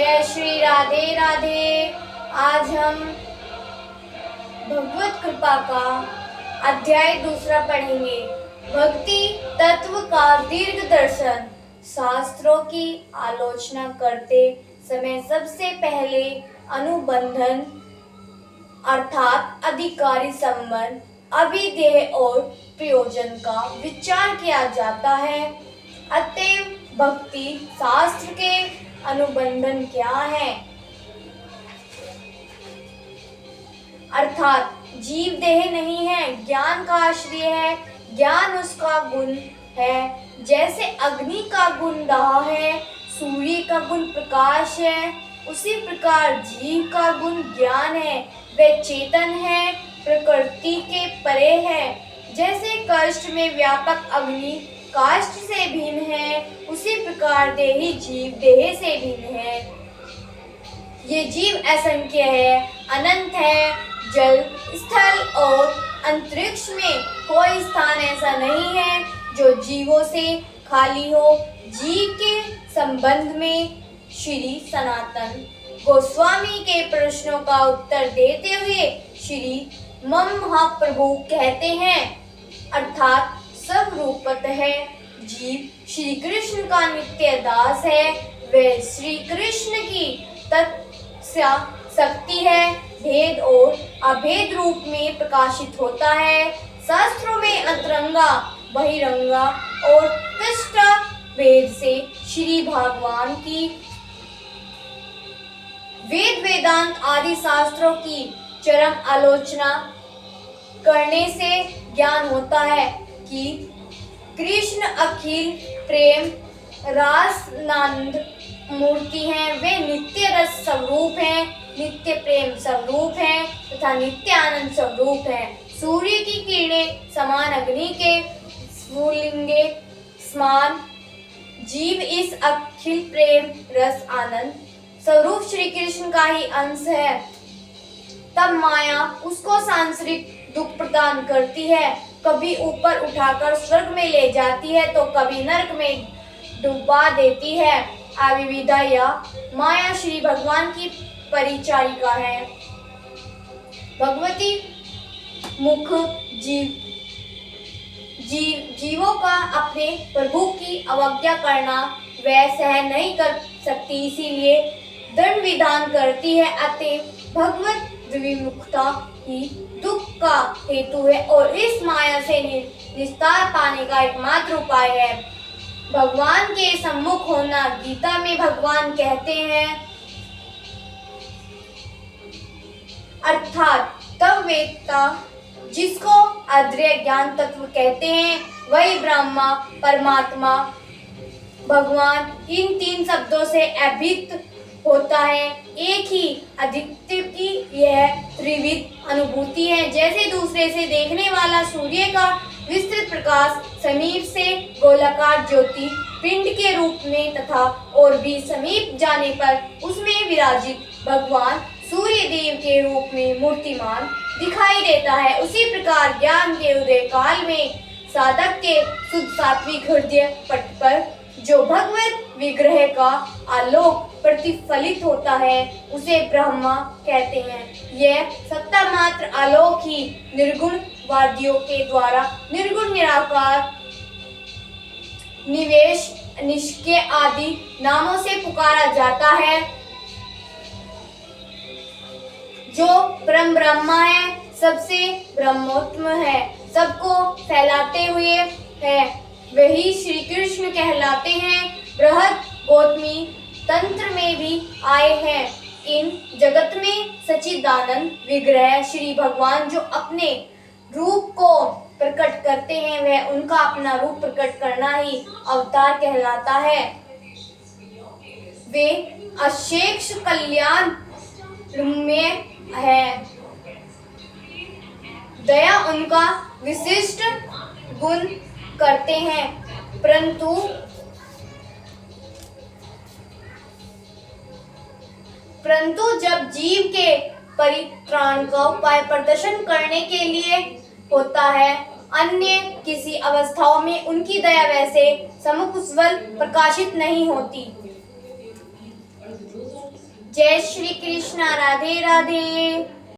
जय श्री राधे राधे। आज हम भगवत कृपा का अध्याय दूसरा पढ़ेंगे। भक्ति तत्व का दीर्घ दर्शन। शास्त्रों की आलोचना करते समय सबसे पहले अनुबंधन अर्थात अधिकारी संबंध, अभिधेय और प्रयोजन का विचार किया जाता है। अतएव भक्ति शास्त्र के अनुबंधन क्या है? अर्थात जीव देह नहीं है, ज्ञान का आश्रय है। ज्ञान उसका गुण है। जैसे अग्नि का गुण दाह है, सूर्य का गुण प्रकाश है, उसी प्रकार जीव का गुण ज्ञान है। वह चेतन है, प्रकृति के परे है। जैसे काष्ठ में व्यापक अग्नि काष्ठ से भिन्न है, उसी प्रकार देही जीव देह से भिन्न है। ये जीव असंख्य है, अनंत है। जल, स्थल और अंतरिक्ष में कोई स्थान ऐसा नहीं है जो जीवों से खाली हो। जीव के संबंध में श्री सनातन गोस्वामी के प्रश्नों का उत्तर देते हुए श्री महाप्रभु कहते हैं, अर्थात सब रूपत है। जीव श्री कृष्ण का नित्य दास है। वह श्री कृष्ण की तत्स्या शक्ति है। भेद और अभेद रूप में प्रकाशित होता है। शास्त्रों में अंतरंगा, बहिरंगा और पृष्ठ भेद से श्री भगवान की वेद वेदांत आदि शास्त्रों की चरम आलोचना करने से ज्ञान होता है कि कृष्ण अखिल प्रेम रासानंद मूर्ति हैं। वे नित्य रस स्वरूप हैं, नित्य प्रेम स्वरूप हैं तथा नित्य आनंद स्वरूप हैं। सूर्य की किरणें समान अग्नि के स्फुलिंगे समान जीव इस अखिल प्रेम रस आनंद स्वरूप श्री कृष्ण का ही अंश है। तब माया उसको सांसारिक दुख प्रदान करती है, कभी ऊपर उठाकर स्वर्ग में ले जाती है तो कभी नरक में डुबा देती है। अविविधा या माया श्री भगवान की परिचारिका है। भगवती मुख जीवों का अपने प्रभु की अवज्ञा करना वह सहन नहीं कर सकती, इसीलिए दंड विधान करती है। अतः भगवत विमुखता ही दुख का हेतु है और इस माया से निस्तार पाने का एकमात्र उपाय है भगवान के सम्मुख होना। गीता में भगवान कहते हैं, अर्थात तब वेत्ता जिसको अद्वैत ज्ञान तत्व कहते हैं, वही ब्रह्मा परमात्मा भगवान इन तीन शब्दों से अभिन्न होता है। एक ही अद्वितीय की यह त्रिविध अनुभूति है। जैसे दूसरे से देखने वाला सूर्य का विस्तृत प्रकाश समीप से गोलाकार ज्योति पिंड के रूप में तथा और भी समीप जाने पर उसमें विराजित भगवान सूर्य देव के रूप में मूर्तिमान दिखाई देता है, उसी प्रकार ज्ञान के उदय काल में साधक के शुद्ध सात्विक हृदय पट पर जो भगवत विग्रह का आलोक प्रतिफलित होता है उसे ब्रह्मा कहते हैं। यह सत्ता मात्र आलोक ही निर्गुण वादियों के द्वारा निर्गुण निराकार निवेश निष्क्रिय आदि नामों से पुकारा जाता है। जो परम ब्रह्मा है, सबसे ब्रह्मोत्तम है, सबको फैलाते हुए है, वही श्री कृष्ण कहलाते हैं। बृहद गौतमी तंत्र में भी आए हैं। इन जगत में सच्चिदानंद विग्रह श्री भगवान जो अपने रूप को प्रकट करते हैं, वह उनका अपना रूप प्रकट करना ही अवतार कहलाता है। वे अशेष कल्याण में है। दया उनका विशिष्ट गुण करते हैं, परंतु जब जीव के परित्राण का उपाय प्रदर्शन करने के लिए होता है, अन्य किसी अवस्थाओं में उनकी दया वैसे समुख उज्ज्वल प्रकाशित नहीं होती। जय श्री कृष्णा, राधे राधे।